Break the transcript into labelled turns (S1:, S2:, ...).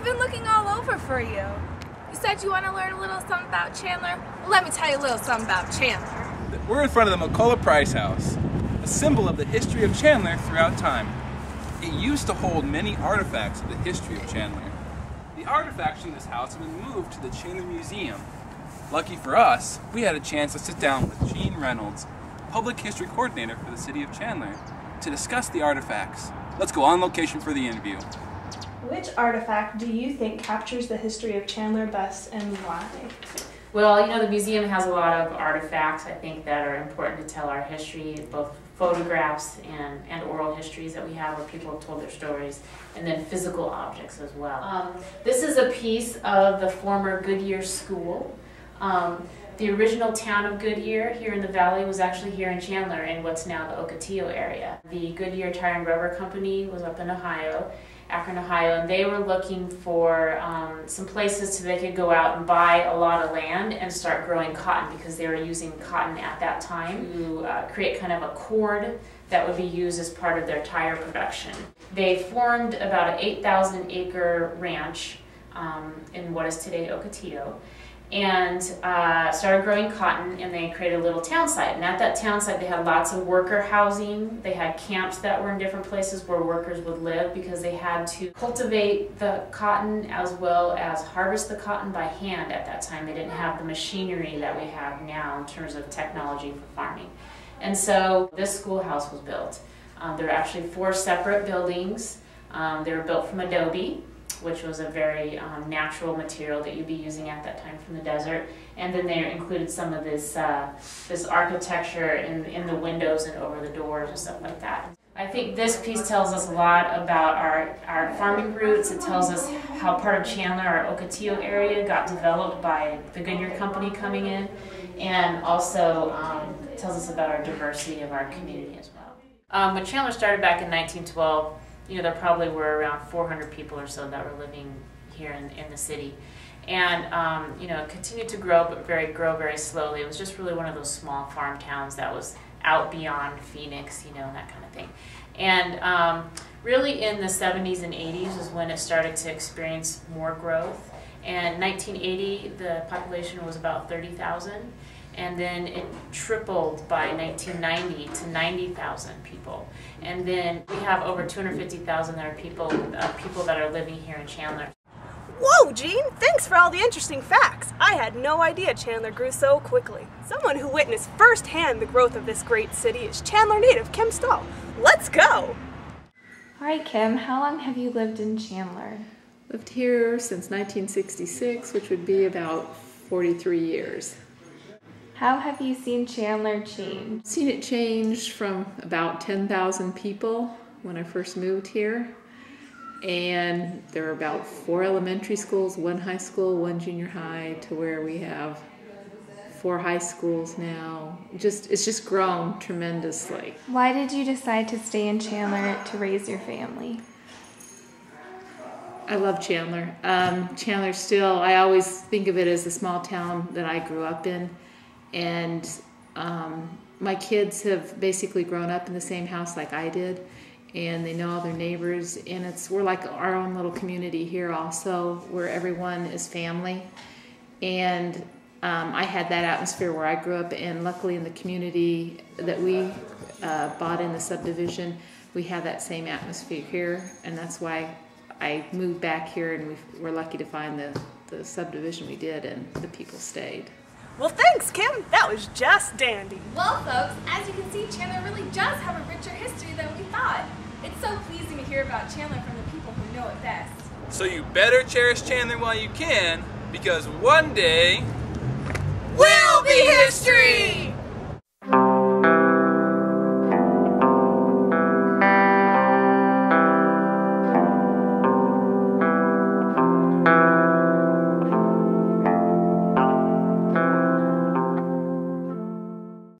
S1: been looking all over for you. You said you want to learn a little something about Chandler? Well, let me tell you a little something about Chandler.
S2: We're in front of the McCullough Price House, a symbol of the history of Chandler throughout time. It used to hold many artifacts of the history of Chandler. The artifacts in this house have been moved to the Chandler Museum. Lucky for us, we had a chance to sit down with Gene Reynolds, Public History Coordinator for the City of Chandler, to discuss the artifacts. Let's go on location for the interview.
S3: Which artifact do you think captures the history of Chandler best and why?
S4: Well, the museum has a lot of artifacts, I think, that are important to tell our history, both photographs and oral histories that we have where people have told their stories, and then physical objects as well. This is a piece of the former Goodyear School. The original town of Goodyear here in the valley was actually here in Chandler in what's now the Ocotillo area. The Goodyear Tire and Rubber Company was up in Ohio, Akron, Ohio, and they were looking for some places so they could go out and buy a lot of land and start growing cotton because they were using cotton at that time to create kind of a cord that would be used as part of their tire production. They formed about an 8,000 acre ranch in what is today Ocotillo, and started growing cotton, and they created a little town site. And at that town site they had lots of worker housing. They had camps that were in different places where workers would live because they had to cultivate the cotton as well as harvest the cotton by hand at that time. They didn't have the machinery that we have now in terms of technology for farming. And so this schoolhouse was built. There are actually 4 separate buildings. They were built from adobe, which was a very natural material that you'd be using at that time from the desert. And then they included some of this architecture in the windows and over the doors and stuff like that. I think this piece tells us a lot about our farming roots. It tells us how part of Chandler, our Ocotillo area, got developed by the Goodyear Company coming in, and also tells us about our diversity of our community as well. When Chandler started back in 1912, there probably were around 400 people or so that were living here in the city. And, it continued to grow, but grow very slowly. It was just really one of those small farm towns that was out beyond Phoenix, that kind of thing. And really in the 70s and 80s is when it started to experience more growth. And 1980, the population was about 30,000. And then it tripled by 1990 to 90,000 people. And then we have over 250,000 that are people that are living here in Chandler.
S3: Whoa, Gene! Thanks for all the interesting facts. I had no idea Chandler grew so quickly. Someone who witnessed firsthand the growth of this great city is Chandler native Kim Stahl. Let's go!
S5: All right, Kim, how long have you lived in Chandler?
S6: Lived here since 1966, which would be about 43 years.
S5: How have you seen Chandler change?
S6: Seen it change from about 10,000 people when I first moved here. And there are about 4 elementary schools, 1 high school, 1 junior high, to where we have 4 high schools now. It's just grown tremendously.
S5: Why did you decide to stay in Chandler to raise your family?
S6: I love Chandler. Chandler still, I always think of it as the small town that I grew up in. And my kids have basically grown up in the same house like I did, and they know all their neighbors, and we're like our own little community here also, where everyone is family. And I had that atmosphere where I grew up, and luckily in the community that we bought in the subdivision, we have that same atmosphere here, and that's why I moved back here, and we're lucky to find the subdivision we did, and the people stayed.
S3: Well, thanks, Kim. That was just dandy.
S1: Well, folks, as you can see, Chandler really does have a richer history than we thought. It's so pleasing to hear about Chandler from the people who know it best.
S2: So you better cherish Chandler while you can, because one day, we'll be history!